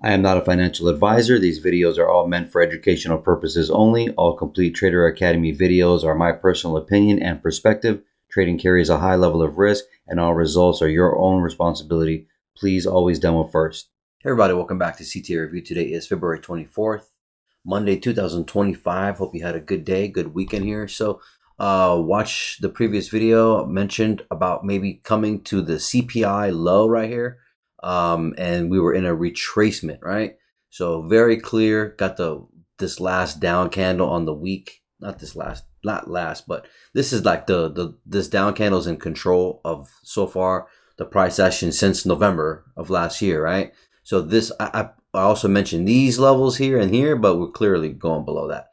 I am not a financial advisor. These videos are all meant for educational purposes only. All Complete Trader Academy videos are my personal opinion and perspective. Trading carries a high level of risk, and all results are your own responsibility. Please always demo first. Hey everybody, welcome back to CTA Review. Today is February 24th, Monday 2025. Hope you had a good day, good weekend here. So watch the previous video. Mentioned about maybe coming to the CPI low right here. And we were in a retracement, right? So very clear. Got this last down candle on the week. Not last, but this is like this down candle is in control of so far the price action since November of last year, right? So this I also mentioned these levels here and here, but we're clearly going below that.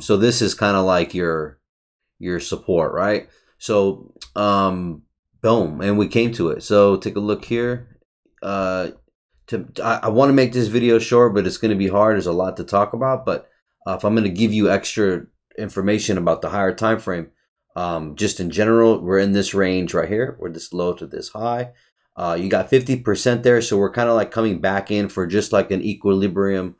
So this is kind of like your support, right? So boom, and we came to it. So take a look here. I want to make this video short, but it's going to be hard. There's a lot to talk about, but if I'm going to give you extra information about the higher time frame, just in general, we're in this range right here. We're this low to this high. You got 50% there, so we're kind of like coming back in for just like an equilibrium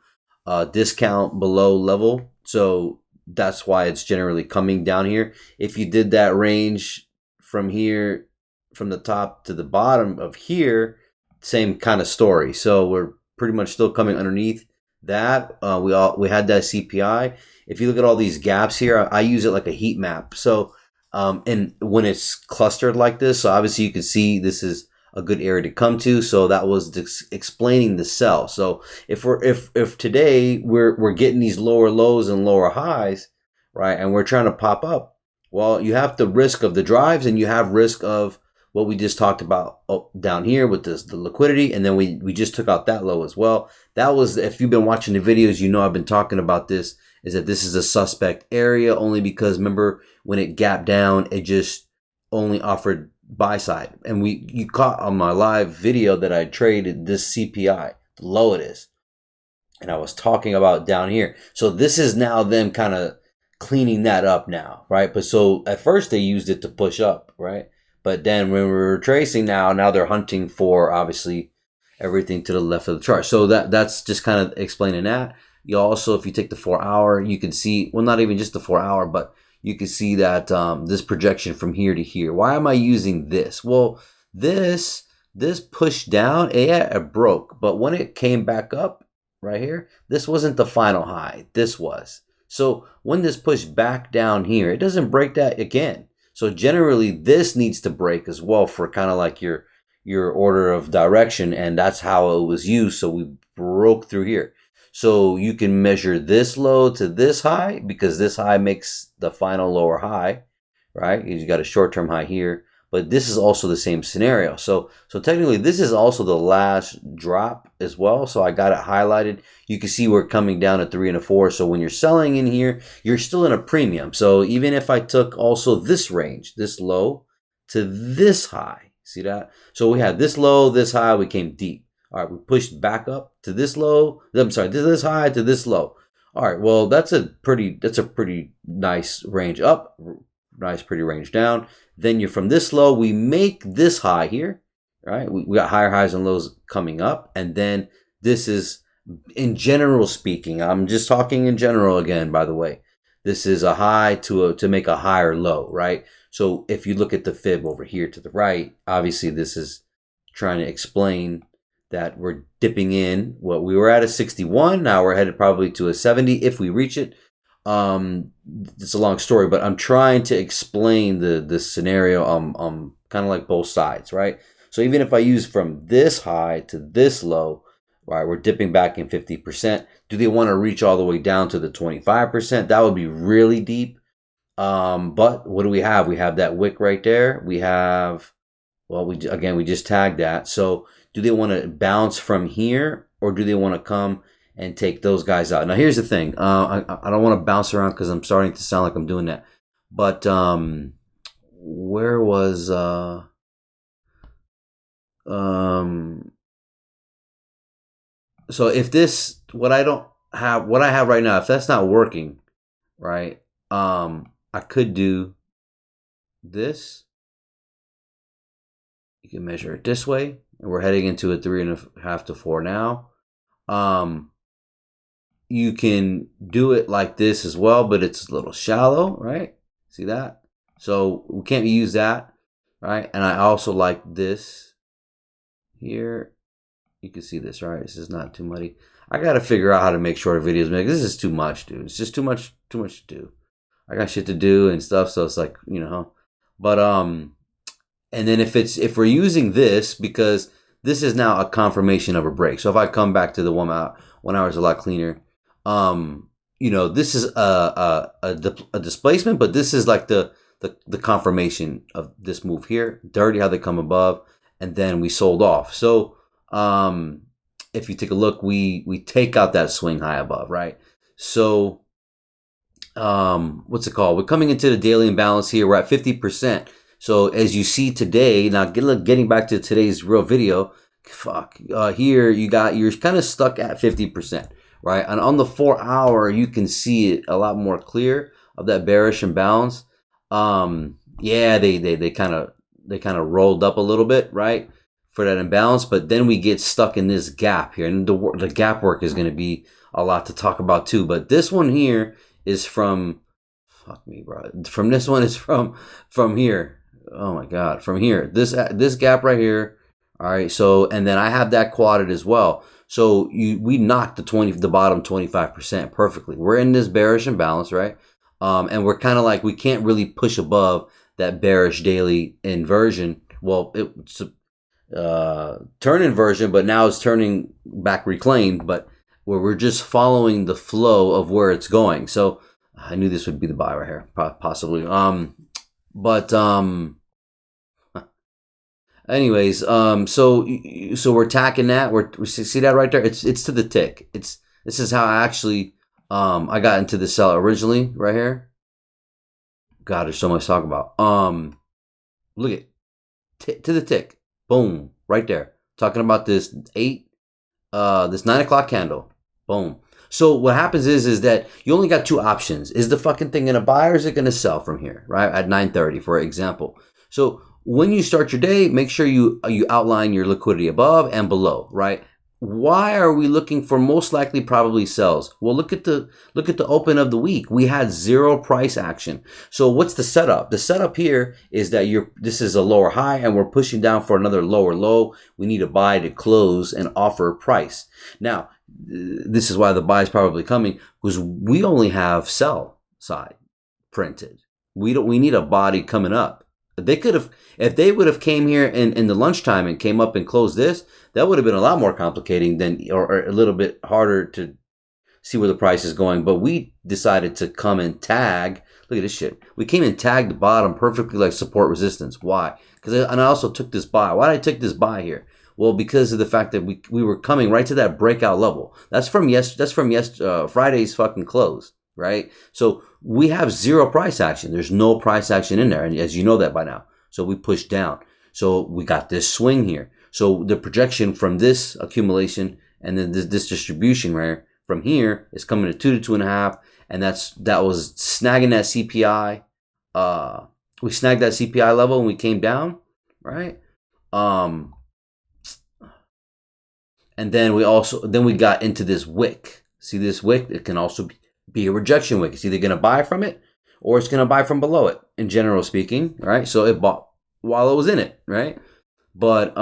discount below level. So that's why it's generally coming down here. If you did that range from here, from the top to the bottom of here, same kind of story. So we're pretty much still coming underneath that. We had that CPI. If you look at all these gaps here, I use it like a heat map. So and when it's clustered like this, so obviously you can see this is a good area to come to. So that was explaining the sell. So if today we're getting these lower lows and lower highs, right, and we're trying to pop up, well, you have the risk of the drives, and you have risk of what we just talked about down here with the liquidity, and then we just took out that low as well. That was, if you've been watching the videos, you know I've been talking about this, is that this is a suspect area only because remember when it gapped down, it just only offered buy side. And you caught on my live video that I traded this CPI, the low it is. And I was talking about down here. So this is now them kind of cleaning that up now, right? But so at first they used it to push up, right? But then when we're tracing now they're hunting for obviously everything to the left of the chart. So that's just kind of explaining that. You also, if you take the 4-hour, you can see, well, not even just the 4-hour, but you can see that this projection from here to here. Why am I using this? Well, this pushed down, yeah, it broke. But when it came back up right here, this wasn't the final high. This was. So when this pushed back down here, it doesn't break that again. So generally, this needs to break as well for kind of like your order of direction, and that's how it was used. So we broke through here. So you can measure this low to this high because this high makes the final lower high, right? You got a short-term high here, but this is also the same scenario. So technically, this is also the last drop as well. So I got it highlighted. You can see we're coming down at 3 and a 4. So when you're selling in here, you're still in a premium. So even if I took also this range, this low to this high, see that? So we had this low, this high, we came deep. All right, we pushed back up to this low. I'm sorry, this high to this low. All right, well, that's a pretty nice range up, nice pretty range down. Then you're from this low, we make this high here, right? We got higher highs and lows coming up, and then this is, in general speaking, I'm just talking in general again, by the way. This is a high to make a higher low, right? So if you look at the fib over here to the right, obviously this is trying to explain that we're dipping in. Well, we were at a 61. Now we're headed probably to a 70 if we reach it. It's a long story, but I'm trying to explain the scenario. Kind of like both sides, right? So even if I use from this high to this low, right, we're dipping back in 50%. Do they want to reach all the way down to the 25%? That would be really deep. But what do we have? We have that wick right there. We have, well, we just tagged that. So do they want to bounce from here, or do they want to come and take those guys out? Now, here's the thing. I don't want to bounce around because I'm starting to sound like I'm doing that. But where was so if this, what I have right now, if that's not working, right? I could do this. You can measure it this way, and we're heading into a 3.5 to 4 now. You can do it like this as well, but it's a little shallow, right? See that? So we can't use that, right? And I also like this here. You can see this, right? This is not too muddy. I got to figure out how to make shorter videos, man. This is too much, dude. It's just too much to do. I got shit to do and stuff, so it's like, but and then if we're using this, because this is now a confirmation of a break. So if I come back to the 1 hour is a lot cleaner. This is a displacement, but this is like the confirmation of this move here. Dirty how they come above, and then we sold off. So if you take a look, we take out that swing high above, right? So what's it called? We're coming into the daily imbalance here. We're at 50%. So as you see today, now getting back to today's real video, here you're kind of stuck at 50%, right? And on the 4 hour, you can see it a lot more clear of that bearish imbalance. Yeah, they kind of rolled up a little bit, right, for that imbalance, but then we get stuck in this gap here, and the gap work is going to be a lot to talk about too. But this one here is from this one is from here. Oh my God, from here, this gap right here. All right, so and then I have that quadded as well. So we knocked the bottom 25% perfectly. We're in this bearish imbalance, right? And we're kind of like, we can't really push above that bearish daily inversion. Well, it's a turn inversion, but now it's turning back reclaimed, but where we're just following the flow of where it's going. So I knew this would be the buy right here, possibly. Anyways, so we're attacking that. We see that right there. It's to the tick. This is how I actually I got into the sell originally right here. God, there's so much to talk about. Look at to the tick. Boom, right there. Talking about this this 9 o'clock candle. Boom. So what happens is that you only got two options. Is the fucking thing gonna buy or is it gonna sell from here, right? At 9:30, for example. So when you start your day, make sure you outline your liquidity above and below, right? Why are we looking for most likely probably sells? Well, look at the open of the week. We had zero price action. So what's the setup? The setup here is that this is a lower high and we're pushing down for another lower low. We need a buy to close and offer a price. Now, this is why the buy is probably coming, because we only have sell side printed. We need a body coming up. They could have, if they would have came here in the lunchtime and came up and closed this, that would have been a lot more complicating or a little bit harder to see where the price is going. But we decided to come and tag. Look at this shit. We came and tagged the bottom perfectly like support resistance. Why? And I also took this buy. Why did I take this buy here? Well, because of the fact that we were coming right to that breakout level. That's from Friday's fucking close, right? So we have zero price action. There's no price action in there, and as you know that by now. So we pushed down. So we got this swing here. So the projection from this accumulation and then this distribution right here, from here is coming to 2 to 2.5, and that was snagging that CPI. We snagged that CPI level and we came down, right? And then we got into this wick. See this wick? It can also be a rejection wick. It's either going to buy from it or it's going to buy from below it, in general speaking, right? So it bought while it was in it, right? But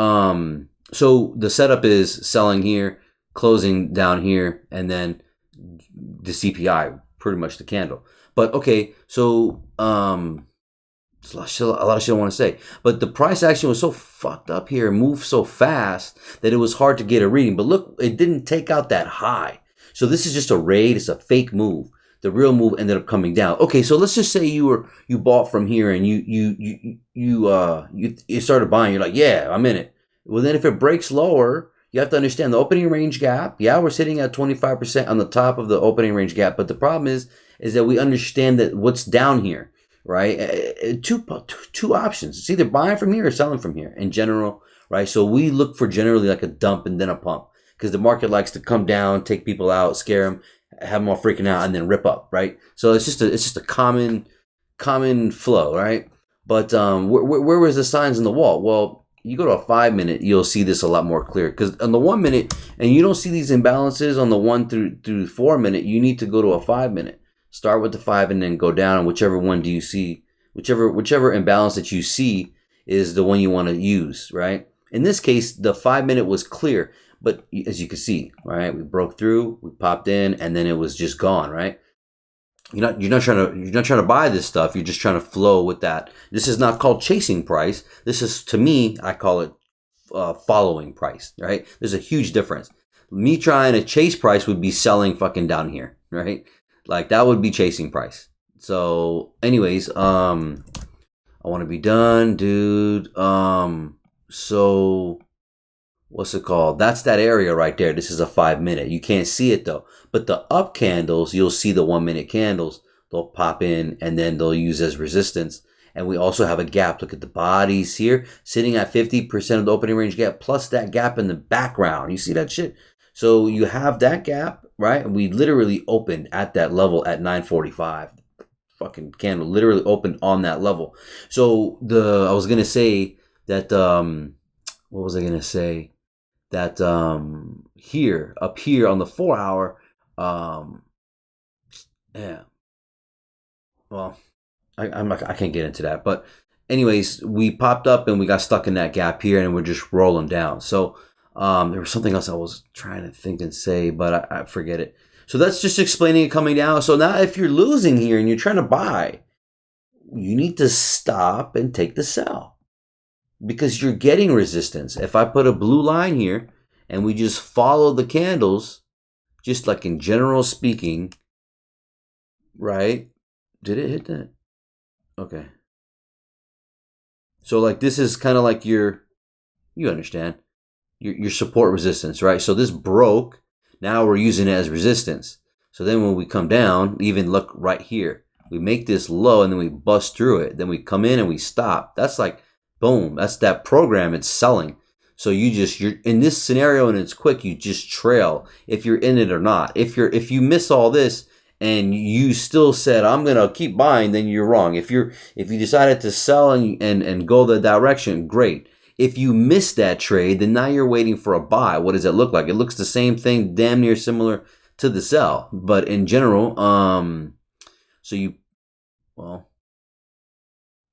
so the setup is selling here, closing down here, and then the CPI, pretty much the candle. But okay, so there's a lot of shit I want to say. But the price action was so fucked up here, moved so fast that it was hard to get a reading. But look, it didn't take out that high. So this is just a raid. It's a fake move. The real move ended up coming down. Okay, so let's just say you bought from here and you started buying. You're like, yeah, I'm in it. Well, then if it breaks lower, you have to understand the opening range gap. Yeah, we're sitting at 25% on the top of the opening range gap. But the problem is that we understand that what's down here, right? Two options. It's either buying from here or selling from here in general, right? So we look for generally like a dump and then a pump, because the market likes to come down, take people out, scare them, have them all freaking out, and then rip up, right? So it's just a common flow, right? But where was the signs in the wall? Well, you go to a 5-minute, you'll see this a lot more clear. Because on the 1 minute, and you don't see these imbalances on the 1 through 4 minute, you need to go to a 5-minute. Start with the 5 and then go down. Whichever one do you see, whichever imbalance that you see is the one you want to use, right? In this case, the 5-minute was clear, but as you can see, right, we broke through, we popped in, and then it was just gone, right? You're not trying to buy this stuff. You're just trying to flow with that. This is not called chasing price. This is, to me, I call it following price, right? There's a huge difference. Me trying to chase price would be selling fucking down here, right? Like that would be chasing price. So anyways, I want to be done, dude. So what's it called? That's that area right there. This is a 5-minute. You can't see it though. But the up candles, you'll see the 1-minute candles. They'll pop in and then they'll use as resistance. And we also have a gap. Look at the bodies here, sitting at 50% of the opening range gap, plus that gap in the background. You see that shit? So you have that gap, right? We literally opened at that level at 945. Fucking candle literally opened on that level. So I was gonna say that what was I gonna say? That here, up here on the 4-hour, yeah. Well, I can't get into that, but anyways, we popped up and we got stuck in that gap here, and we're just rolling down. So there was something else I was trying to think and say, but I forget it. So that's just explaining it coming down. So now if you're losing here and you're trying to buy, you need to stop and take the sell because you're getting resistance. If I put a blue line here and we just follow the candles, just like in general speaking, right? Did it hit that? Okay. So like this is kind of like you understand, your support resistance, right? So this broke. Now we're using it as resistance. So then when we come down, even look right here, we make this low and then we bust through it. Then we come in and we stop. That's like, boom, that's that program. It's selling. So you're in this scenario and it's quick. You just trail if you're in it or not. If you miss all this and you still said, I'm going to keep buying, then you're wrong. If you decided to sell and go the direction, great. If you miss that trade, then now you're waiting for a buy. What does it look like? It looks the same thing, damn near similar to the sell. But in general, I'm going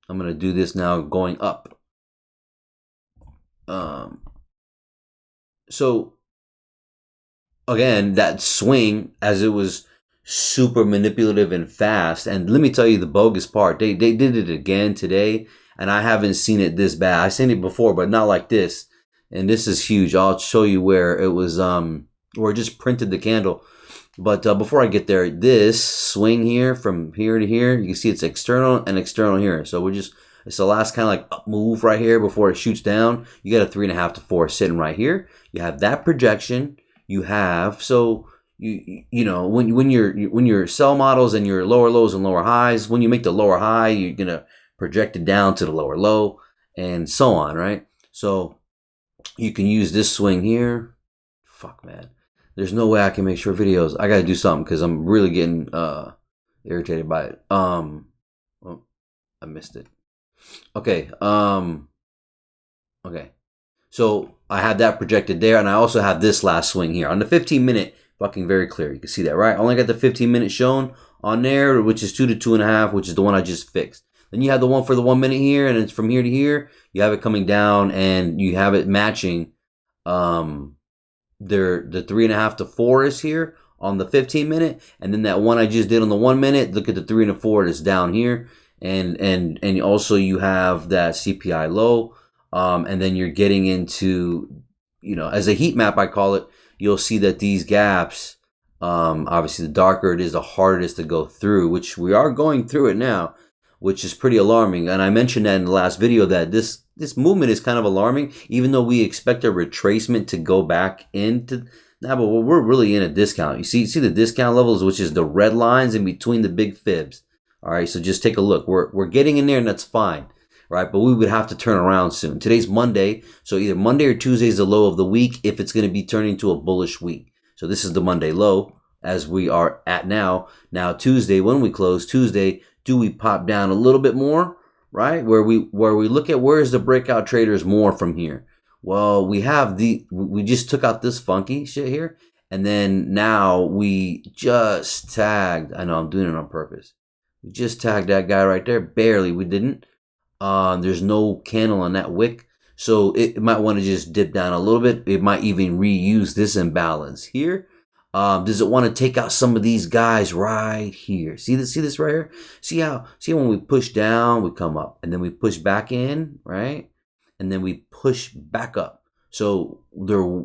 to do this now going up. So again, that swing, as it was super manipulative and fast. And let me tell you the bogus part. They did it again today. And I haven't seen it this bad. I've seen it before, but not like this. And this is huge. I'll show you where it was, where it just printed the candle. But before I get there, this swing here from here to here, you can see it's external and external here. So it's the last kind of like up move right here before it shoots down. You got a 3.5 to 4 sitting right here. You have that projection. You have, so you know, when your sell models and your lower lows and lower highs, when you make the lower high, you're going to project it down to the lower low and so on, right? So you can use this swing here. Fuck, man. There's no way I can make short videos. I got to do something because I'm really getting irritated by it. Oh, I missed it. Okay. Okay. So I had that projected there, and I also have this last swing here. On the 15-minute, fucking very clear. You can see that, right? I only got the 15-minute shown on there, which is 2 to 2.5, which is the one I just fixed. Then you have the one for the 1 minute here, and it's from here to here. You have it coming down, and you have it matching. The 3.5 to 4 is here on the 15-minute, and then that one I just did on the 1 minute. Look at the 3 and the 4 that's down here, and also you have that CPI low, and then you're getting into, you know, as a heat map I call it. You'll see that these gaps, obviously the darker it is, the harder it is to go through, which we are going through it now, which is pretty alarming. And I mentioned that in the last video that this movement is kind of alarming, even though we expect a retracement to go back into now, but we're really in a discount. You see the discount levels, which is the red lines in between the big fibs. All right, so just take a look. We're getting in there, and that's fine, right? But we would have to turn around soon. Today's Monday, so either Monday or Tuesday is the low of the week if it's going to be turning into a bullish week. So this is the Monday low as we are at now. Now Tuesday, when we close Tuesday, do we pop down a little bit more? right? Where we look at where is the breakout traders more from here. Well, we just took out this funky shit here, and then now we just tagged. I know I'm doing it on purpose. We just tagged that guy right there. Barely, we didn't. There's no candle on that wick, so it might want to just dip down a little bit. It might even reuse this imbalance here. Does it want to take out some of these guys right here? See this? See this right here? See when we push down, we come up, and then we push back in, right? And then we push back up. So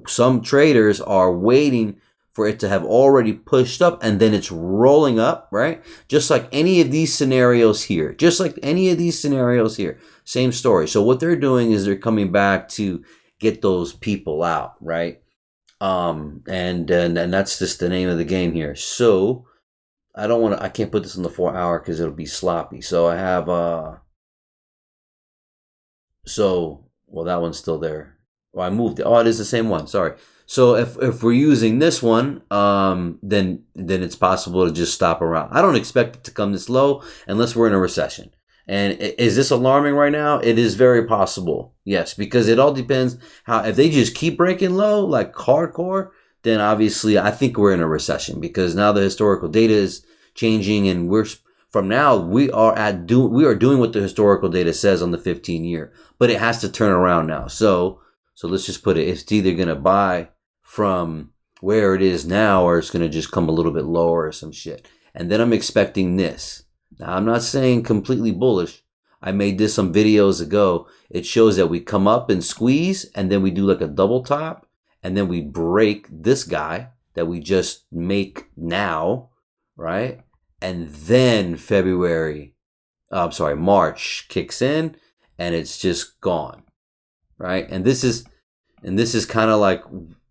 some traders are waiting for it to have already pushed up, and then it's rolling up, right? Just like any of these scenarios here. Just like any of these scenarios here. Same story. So what they're doing is they're coming back to get those people out, right? And that's just the name of the game here. So I can't put this on the 4 hour because it'll be sloppy. So I have, well, that one's still there. Well, I moved it. Oh, it is the same one. Sorry. So if we're using this one, then it's possible to just stop around. I don't expect it to come this low unless we're in a recession. And is this alarming right now? It is very possible. Yes, because it all depends if they just keep breaking low like hardcore, then obviously I think we're in a recession because now the historical data is changing and we are doing what the historical data says on the 15-year, but it has to turn around now. So let's just put it, it's either going to buy from where it is now or it's going to just come a little bit lower or some shit. And then I'm expecting this. Now, I'm not saying completely bullish. I made this some videos ago. It shows that we come up and squeeze, and then we do like a double top, and then we break this guy that we just make now, right? And then March kicks in, and it's just gone, right? And this is kind of like,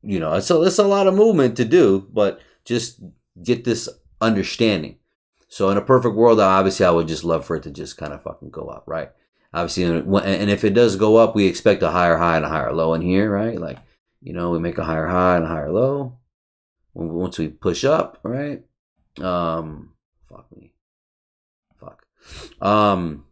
it's a lot of movement to do, but just get this understanding. So in a perfect world, obviously, I would just love for it to just kind of fucking go up, right? Obviously, and if it does go up, we expect a higher high and a higher low in here, right? Like, we make a higher high and a higher low once we push up, right?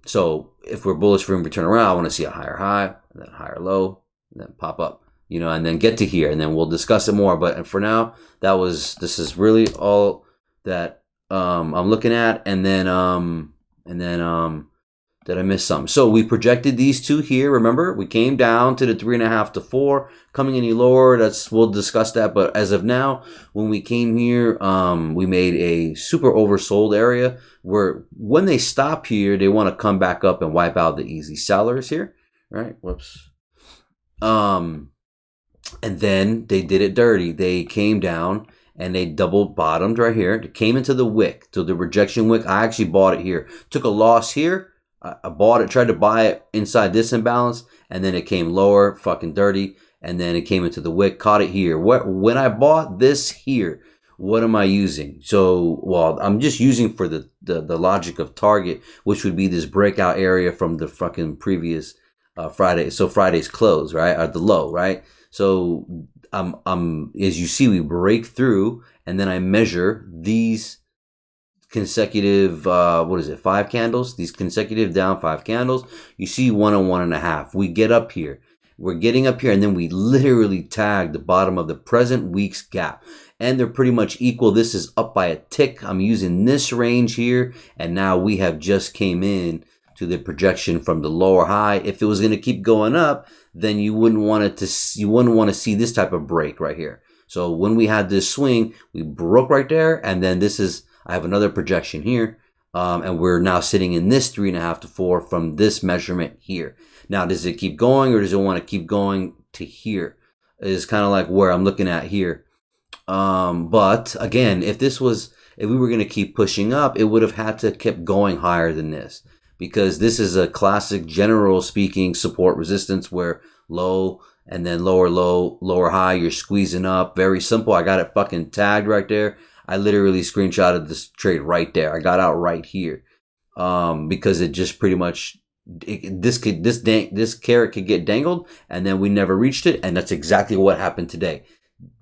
So if we're bullish for him to turn around, I want to see a higher high, and then a higher low, and then pop up, and then get to here, and then we'll discuss it more. But for now, this is really all that I'm looking at, and then did I miss something? So we projected these two here. Remember, we came down to the 3.5 to 4. Coming any lower, we'll discuss that. But as of now, when we came here, we made a super oversold area where when they stop here, they want to come back up and wipe out the easy sellers here, right? Whoops. And then they did it dirty. They came down and they double bottomed right here. It came into the wick, to the rejection wick. I actually bought it here. Took a loss here. I bought it, tried to buy it inside this imbalance, and then it came lower, fucking dirty, and then it came into the wick, caught it here. When I bought this here, what am I using? So, well, I'm just using for the logic of target, which would be this breakout area from the fucking previous Friday. So Friday's close, right? Or the low, right? So as you see, we break through, and then I measure these consecutive 5 candles, these consecutive down 5 candles. You see 1 and 1.5. We get up here, we're getting up here, and then we literally tag the bottom of the present week's gap, and they're pretty much equal. This is up by a tick. I'm using this range here, and now we have just came in to the projection from the lower high. If it was going to keep going up, then you wouldn't want to see this type of break right here. So when we had this swing, we broke right there, and then I have another projection here, and we're now sitting in this 3.5 to 4 from this measurement here. Now, does it keep going, or does it want to keep going to here? It's kind of like where I'm looking at here. But again, if we were going to keep pushing up, it would have had to keep going higher than this, because this is a classic, general speaking, support resistance where low and then lower low, lower high, you're squeezing up. Very simple. I got it fucking tagged right there. I literally screenshotted this trade right there. I got out right here, because it just pretty much, this carrot could get dangled, and then we never reached it, and that's exactly what happened today.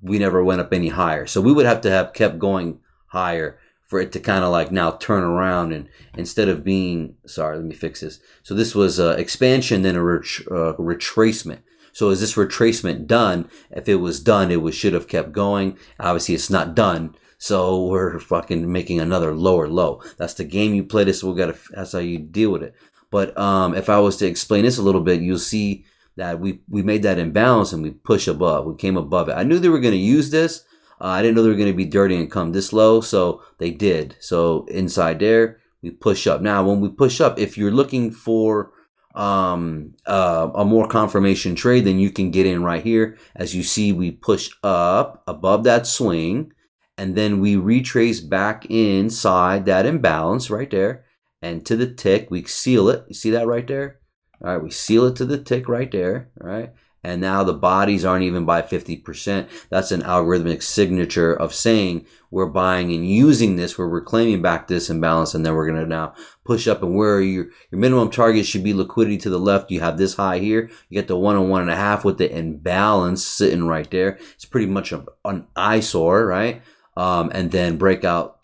We never went up any higher, so we would have to have kept going higher for it to kind of like now turn around, and instead of being, sorry, let me fix this. So this was expansion, then a retracement. So is this retracement done? If it was done, it should have kept going. Obviously, it's not done. So we're fucking making another lower low. That's the game you play. This, that's how you deal with it. But if I was to explain this a little bit, you'll see that we made that imbalance and we push above. We came above it. I knew they were going to use this. I didn't know they were going to be dirty and come this low, so they did. So inside there, we push up. Now, when we push up, if you're looking for a more confirmation trade, then you can get in right here. As you see, we push up above that swing, and then we retrace back inside that imbalance right there, and to the tick, we seal it. You see that right there? All right, we seal it to the tick right there, all right? And now the bodies aren't even by 50%. That's an algorithmic signature of saying we're buying and using this, we're reclaiming back this imbalance, and then we're going to now push up. And where your minimum target should be liquidity to the left. You have this high here. You get the 1 and 1.5 with the imbalance sitting right there. It's pretty much an eyesore, right? And then breakout,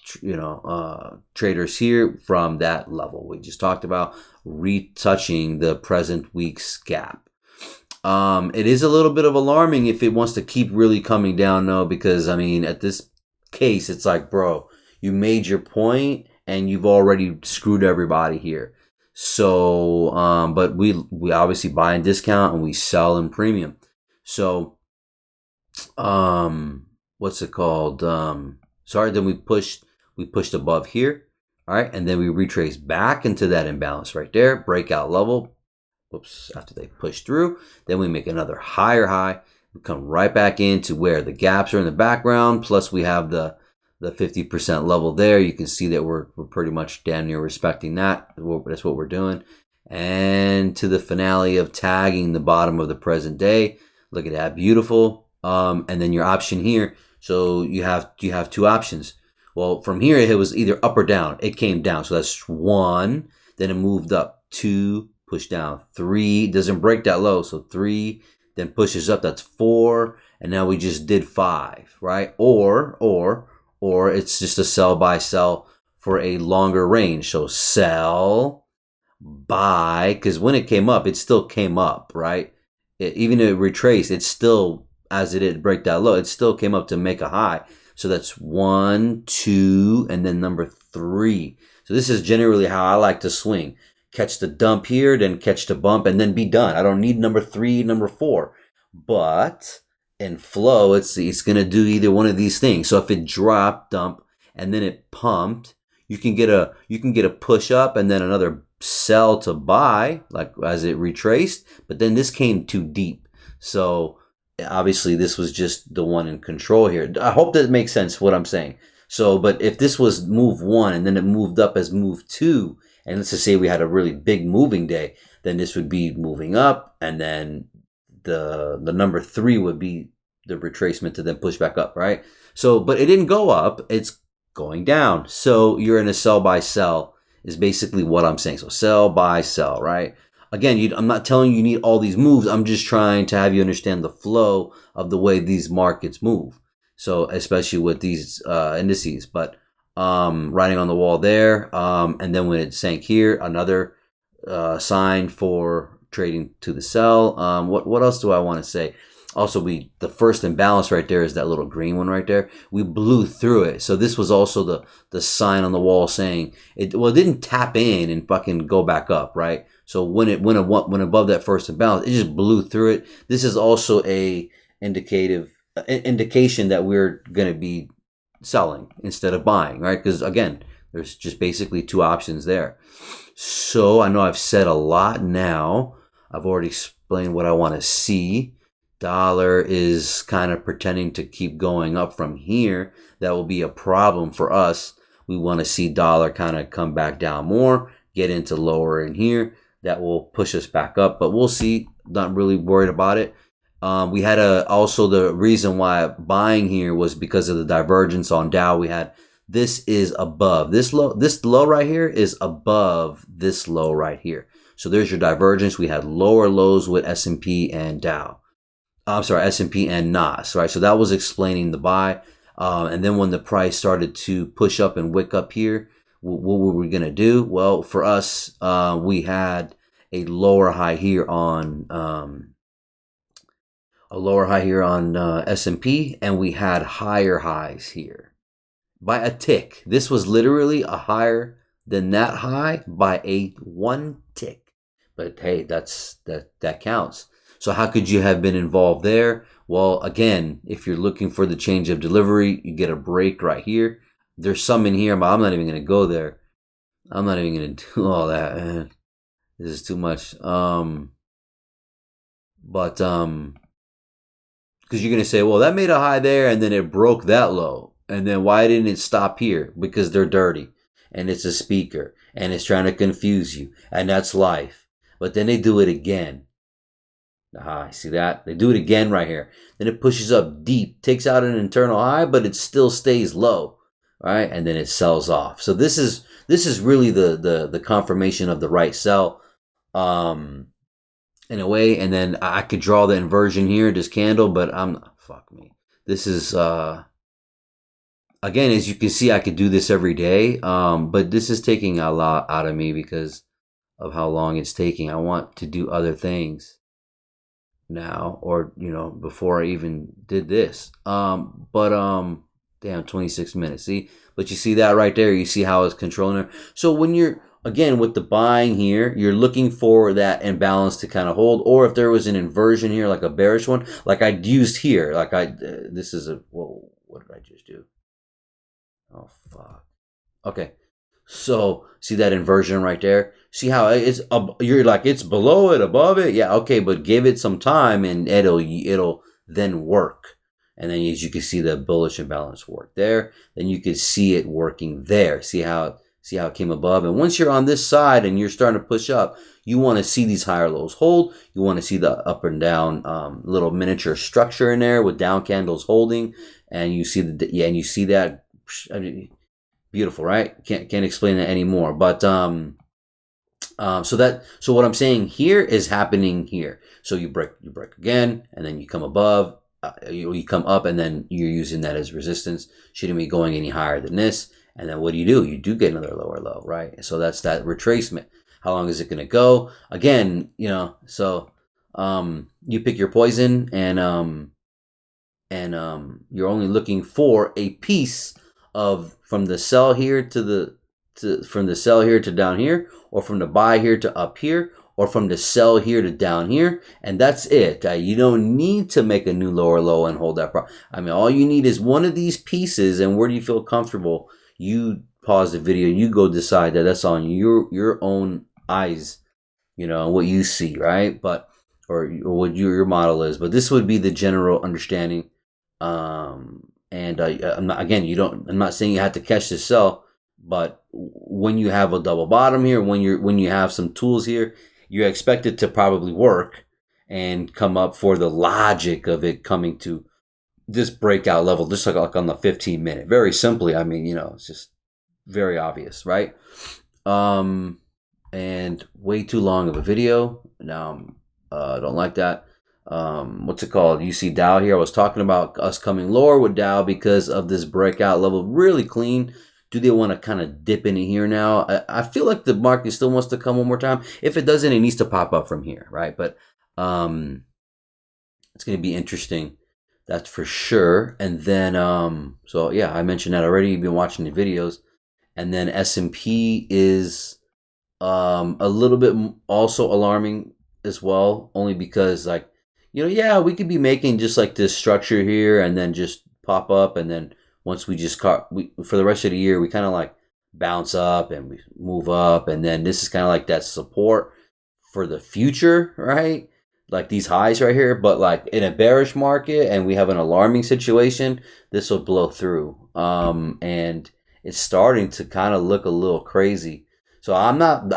traders here from that level we just talked about, retouching the present week's gap. It is a little bit of alarming if it wants to keep really coming down, though, because I mean, at this case, it's like, bro, you made your point and you've already screwed everybody here. So, but we obviously buy in discount and we sell in premium. So, what's it called? Then we pushed above here. All right. And then we retrace back into that imbalance right there, breakout level. Whoops, after they push through, then we make another higher high. We come right back into where the gaps are in the background. Plus we have the 50% level there. You can see that we're pretty much damn near respecting that. That's what we're doing. And to the finale of tagging the bottom of the present day. Look at that, beautiful. And then your option here. So you have two options. Well, from here it was either up or down. It came down, so that's 1. Then it moved up 2. Push down 3, doesn't break that low, so 3, then pushes up, that's 4, and now we just did 5, right? Or it's just a sell buy sell for a longer range. So sell, buy, because when it came up, it still came up, right? Even if it retraced, it's still, as it did break that low, it still came up to make a high. So that's 1, 2, and then number 3. So this is generally how I like to swing. Catch the dump here, then catch the bump, and then be done. I don't need number 3, number 4. But in flow, it's going to do either one of these things. So if it dropped, dump, and then it pumped, you can get a push up and then another sell to buy, like as it retraced. But then this came too deep. So obviously this was just the one in control here. I hope that makes sense what I'm saying. So, but if this was move 1 and then it moved up as move 2, and let's just say we had a really big moving day, then this would be moving up, and then the number 3 would be the retracement to then push back up, right? So, but it didn't go up, it's going down. So you're in a sell by sell is basically what I'm saying. So sell by sell, right? Again, I'm not telling you need all these moves. I'm just trying to have you understand the flow of the way these markets move. So especially with these indices, but writing on the wall there, and then when it sank here, another sign for trading to the sell. What else do I want to say? Also, the first imbalance right there is that little green one right there. We blew through it, so this was also the sign on the wall saying it didn't tap in and fucking go back up, right? So when it went above that first imbalance, it just blew through it. This is also a indication that we're going to be selling instead of buying, right? Because again, there's just basically 2 options there. So I know I've said a lot now. I've already explained what I want to see. Dollar is kind of pretending to keep going up from here. That will be a problem for us. We want to see dollar kind of come back down more, get into lower in here. That will push us back up, but we'll see. Not really worried about it. We had also the reason why buying here was because of the divergence on Dow. We had this is above this low right here is above this low right here. So there's your divergence. We had lower lows with S&P and Dow. I'm sorry, S&P and NAS, right? So that was explaining the buy. And then when the price started to push up and wick up here, what were we gonna do? Well, for us, we had a lower high here on S&P, and we had higher highs here by a tick. This was literally a higher than that high by a one tick. But hey, that counts. So how could you have been involved there? Well, again, if you're looking for the change of delivery, you get a break right here. There's some in here, but I'm not even going to go there. I'm not even going to do all that, man. This is too much. But because you're going to say, well, that made a high there and then it broke that low. And then why didn't it stop here? Because they're dirty and it's a speaker and it's trying to confuse you, and that's life. But then they do it again. See that? They do it again right here. Then it pushes up deep, takes out an internal high, but it still stays low, right? And then it sells off. So this is really the confirmation of the right sell, in a way. And then I could draw the inversion here, this candle, but fuck me. This is again, as you can see, I could do this every day, but this is taking a lot out of me because of how long it's taking. I want to do other things now, or before I even did this. Damn, 26 minutes. See, but you see that right there. You see how it's controlling her. So when you're again with the buying here, you're looking for that imbalance to kind of hold, or if there was an inversion here, like a bearish one, like I used here, like this is a whoa. What did I just do? Oh fuck. Okay. So see that inversion right there? See how it's you're like it's below it, above it? Yeah, okay, but give it some time and it'll then work. And then as you can see the bullish imbalance work there, then you can see it working there. See how it came above? And once you're on this side and you're starting to push up, you want to see these higher lows hold. You want to see the up and down little miniature structure in there with down candles holding, and you see and you see that. I mean, beautiful, right? Can't explain that anymore. But so what I'm saying here is happening here. So you break again, and then you come above, you come up, and then you're using that as resistance. Shouldn't be going any higher than this. And then what do? You do get another lower low, right? So that's that retracement. How long is it going to go? Again, so you pick your poison, and you're only looking for a piece of from the sell here to from the sell here to down here, or from the buy here to up here, or from the sell here to down here, and that's it. You don't need to make a new lower low and hold that. I mean, all you need is one of these pieces, and where do you feel comfortable? You pause the video, you go decide that. That's on your own eyes, what you see, right? But or what your model is. But this would be the general understanding. And I'm not saying you have to catch this sell, but when you have a double bottom here, when you have some tools here, you expect it to probably work and come up for the logic of it coming to this breakout level, just like on the 15-minute. Very simply, I mean, it's just very obvious, right? And way too long of a video. Now, I don't like that. What's it called? You see Dow here. I was talking about us coming lower with Dow because of this breakout level, really clean. Do they want to kind of dip in here now? I feel like the market still wants to come one more time. If it doesn't, it needs to pop up from here, right? But it's going to be interesting, that's for sure. And then so yeah, I mentioned that already. You've been watching the videos. And then S&P is a little bit also alarming as well, only because like, yeah, we could be making just like this structure here and then just pop up, and then once we just for the rest of the year we kind of like bounce up and we move up, and then this is kind of like that support for the future, right? Like these highs right here. But like in a bearish market and we have an alarming situation, this will blow through, and it's starting to kind of look a little crazy. So I'm not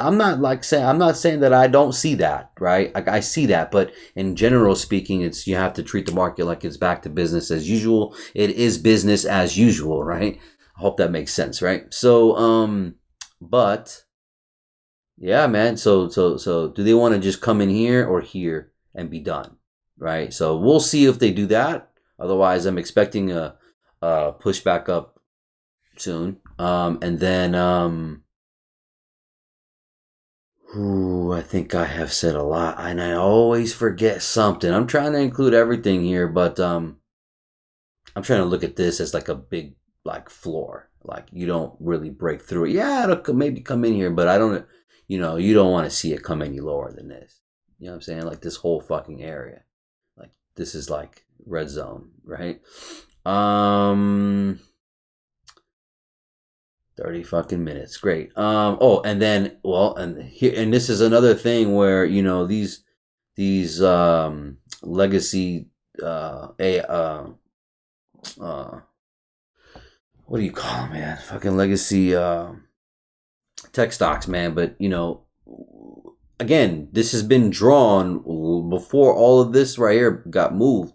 saying that I don't see that, right? I see that, but in general speaking, you have to treat the market like it's back to business as usual. It is business as usual, right? I hope that makes sense, right? So but yeah, man. So do they want to just come in here or here and be done, right? So we'll see if they do that. Otherwise, I'm expecting a push back up soon. And then ooh, I think I have said a lot, and I always forget something. I'm trying to include everything here, but I'm trying to look at this as like a big like floor. Like you don't really break through it. Yeah, it'll maybe come in here, but I don't. You don't want to see it come any lower than this. You know what I'm saying? Like this whole fucking area. Like this is like red zone, right? Um, 30 fucking minutes. Great. Oh, and then and here and this is another thing where, these legacy a uh what do you call them, man? Fucking legacy tech stocks, man. But again, this has been drawn before all of this right here got moved.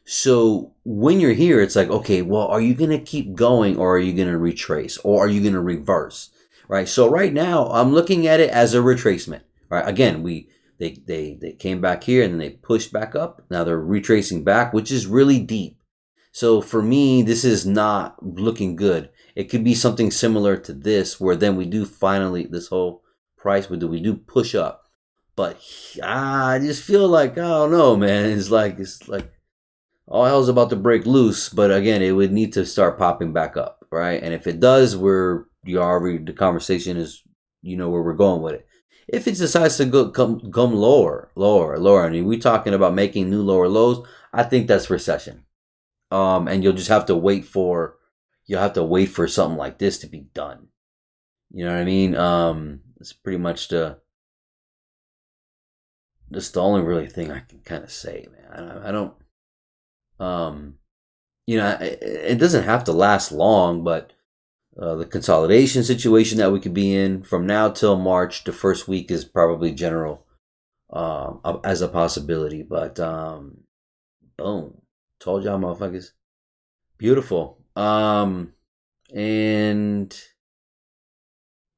So when you're here, it's like, okay, well, are you going to keep going, or are you going to retrace, or are you going to reverse? Right. So right now I'm looking at it as a retracement. Right. Again, they came back here and then they pushed back up. Now they're retracing back, which is really deep. So for me, this is not looking good. It could be something similar to this, where then we do finally, this whole price, we do push up. But I just feel like, I don't know, man. It's like all hell's about to break loose. But again, it would need to start popping back up, right? And if it does, the conversation is, where we're going with it. If it decides to come lower, I mean, we're talking about making new lower lows. I think that's recession. And you'll have to wait for something like this to be done. You know what I mean? It's pretty much that's the only really thing I can kind of say, man. I don't, it doesn't have to last long, but the consolidation situation that we could be in from now till March, the first week is probably general, as a possibility. But boom, told y'all, motherfuckers. Beautiful. And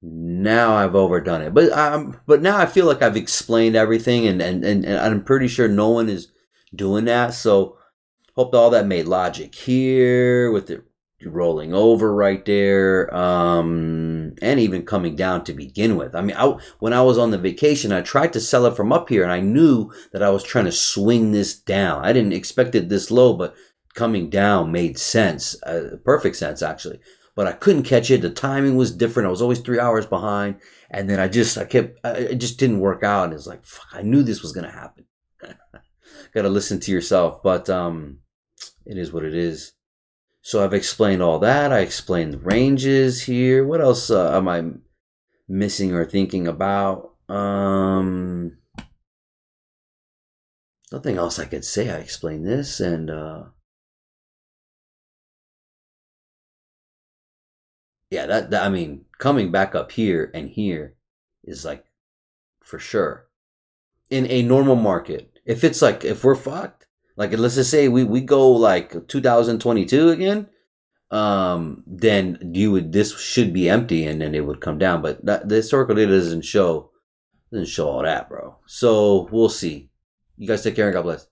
now I've overdone it, but now I feel like I've explained everything, and I'm pretty sure no one is doing that. So hope all that made logic here with it rolling over right there, and even coming down to begin with. I mean, when I was on the vacation, I tried to sell it from up here, and I knew that I was trying to swing this down. I didn't expect it this low, but coming down made sense, perfect sense actually. But I couldn't catch it. The timing was different. I was always 3 hours behind, and then it just didn't work out. And it's like, fuck, I knew this was gonna happen. Got to listen to yourself, but it is what it is. So I've explained all that. I explained the ranges here. What else am I missing or thinking about? Nothing else I could say. I explained this, and yeah, that I mean, coming back up here and here is like for sure in a normal market. If we're fucked, like let's just say we go like 2022 again, then this should be empty and then it would come down. But the historical data doesn't show all that, bro. So we'll see. You guys take care and God bless.